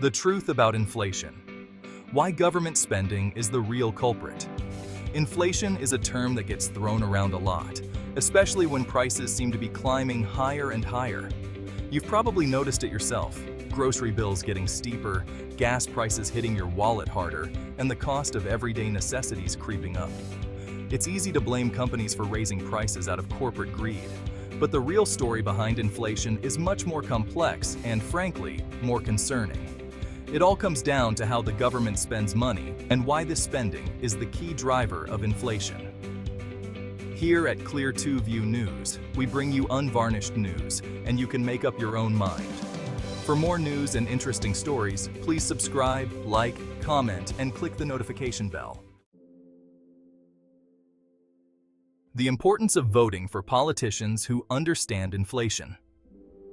The truth about inflation. Why government spending is the real culprit. Inflation is a term that gets thrown around a lot, especially when prices seem to be climbing higher and higher. You've probably noticed it yourself. Grocery bills getting steeper, gas prices hitting your wallet harder, and the cost of everyday necessities creeping up. It's easy to blame companies for raising prices out of corporate greed, but the real story behind inflation is much more complex and, frankly, more concerning. It all comes down to how the government spends money and why this spending is the key driver of inflation. Here at Clear 2 View News, we bring you unvarnished news, and you can make up your own mind. For more news and interesting stories, please subscribe, like, comment, and click the notification bell. The importance of voting for politicians who understand inflation.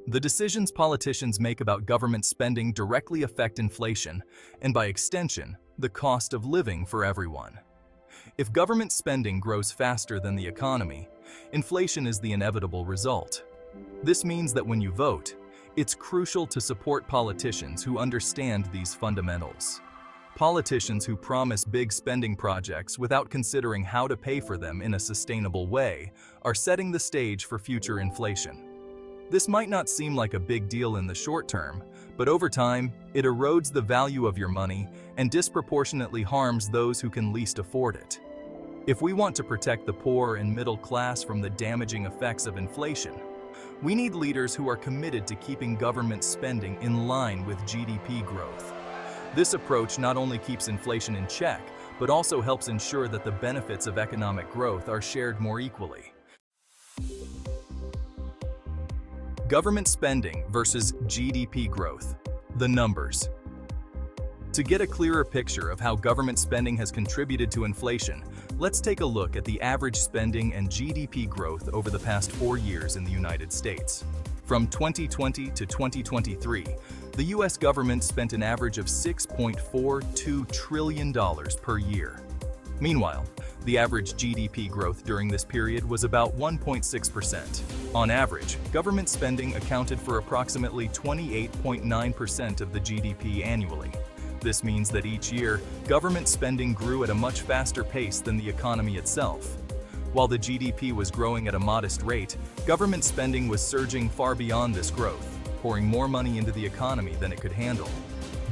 The decisions politicians make about government spending directly affect inflation, and by extension, the cost of living for everyone. If government spending grows faster than the economy, inflation is the inevitable result. This means that when you vote, it's crucial to support politicians who understand these fundamentals. Politicians who promise big spending projects without considering how to pay for them in a sustainable way are setting the stage for future inflation. This might not seem like a big deal in the short term, but over time, it erodes the value of your money and disproportionately harms those who can least afford it. If we want to protect the poor and middle class from the damaging effects of inflation, we need leaders who are committed to keeping government spending in line with GDP growth. This approach not only keeps inflation in check, but also helps ensure that the benefits of economic growth are shared more equally. Government spending versus GDP growth. The numbers. To get a clearer picture of how government spending has contributed to inflation, let's take a look at the average spending and GDP growth over the past 4 years in the United States. From 2020 to 2023, the U.S. government spent an average of $6.42 trillion per year. Meanwhile, the average GDP growth during this period was about 1.6%. On average, government spending accounted for approximately 28.9% of the GDP annually. This means that each year, government spending grew at a much faster pace than the economy itself. While the GDP was growing at a modest rate, government spending was surging far beyond this growth, pouring more money into the economy than it could handle.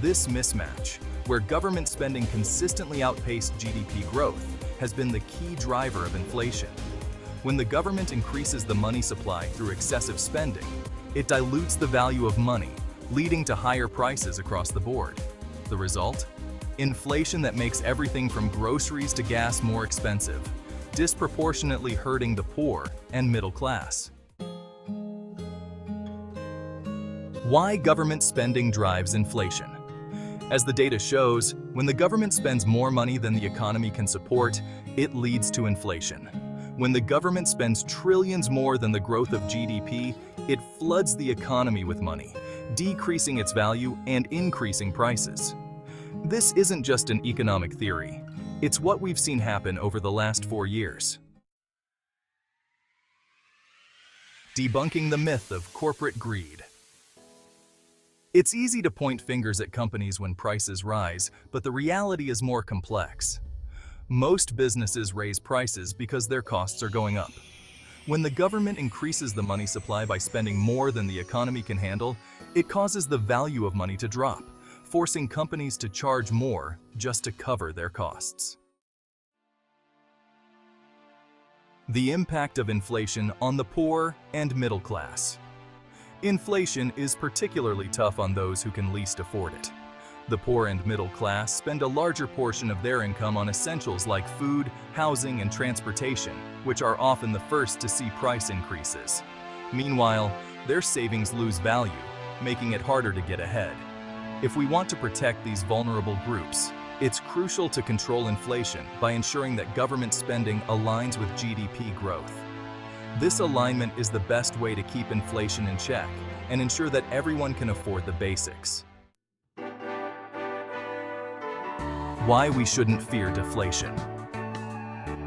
This mismatch, where government spending consistently outpaced GDP growth, has been the key driver of inflation. When the government increases the money supply through excessive spending, it dilutes the value of money, leading to higher prices across the board. The result? Inflation that makes everything from groceries to gas more expensive, disproportionately hurting the poor and middle class. Why government spending drives inflation? As the data shows, when the government spends more money than the economy can support, it leads to inflation. When the government spends trillions more than the growth of GDP, it floods the economy with money, decreasing its value and increasing prices. This isn't just an economic theory. It's what we've seen happen over the last 4 years. Debunking the myth of corporate greed. It's easy to point fingers at companies when prices rise, but the reality is more complex. Most businesses raise prices because their costs are going up. When the government increases the money supply by spending more than the economy can handle, it causes the value of money to drop, forcing companies to charge more just to cover their costs. The impact of inflation on the poor and middle class. Inflation is particularly tough on those who can least afford it. The poor and middle class spend a larger portion of their income on essentials like food, housing, and transportation, which are often the first to see price increases. Meanwhile, their savings lose value, making it harder to get ahead. If we want to protect these vulnerable groups, it's crucial to control inflation by ensuring that government spending aligns with GDP growth. This alignment is the best way to keep inflation in check and ensure that everyone can afford the basics. Why we shouldn't fear deflation.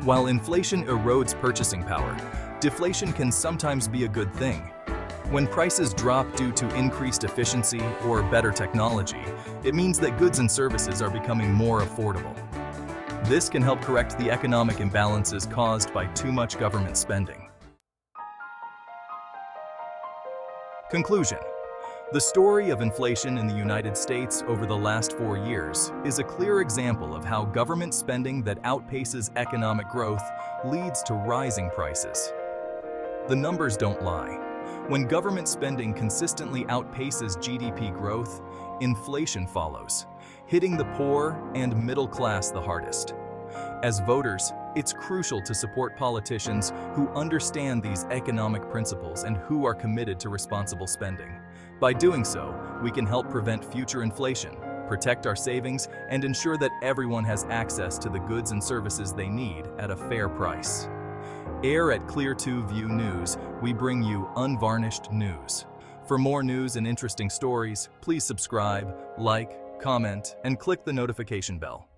While inflation erodes purchasing power, deflation can sometimes be a good thing. When prices drop due to increased efficiency or better technology, it means that goods and services are becoming more affordable. This can help correct the economic imbalances caused by too much government spending. Conclusion. The story of inflation in the United States over the last 4 years is a clear example of how government spending that outpaces economic growth leads to rising prices. The numbers don't lie. When government spending consistently outpaces GDP growth, inflation follows, hitting the poor and middle class the hardest. As voters, it's crucial to support politicians who understand these economic principles and who are committed to responsible spending. By doing so, we can help prevent future inflation, protect our savings, and ensure that everyone has access to the goods and services they need at a fair price. Here at Clear 2 View News, we bring you unvarnished news. For more news and interesting stories, please subscribe, like, comment, and click the notification bell.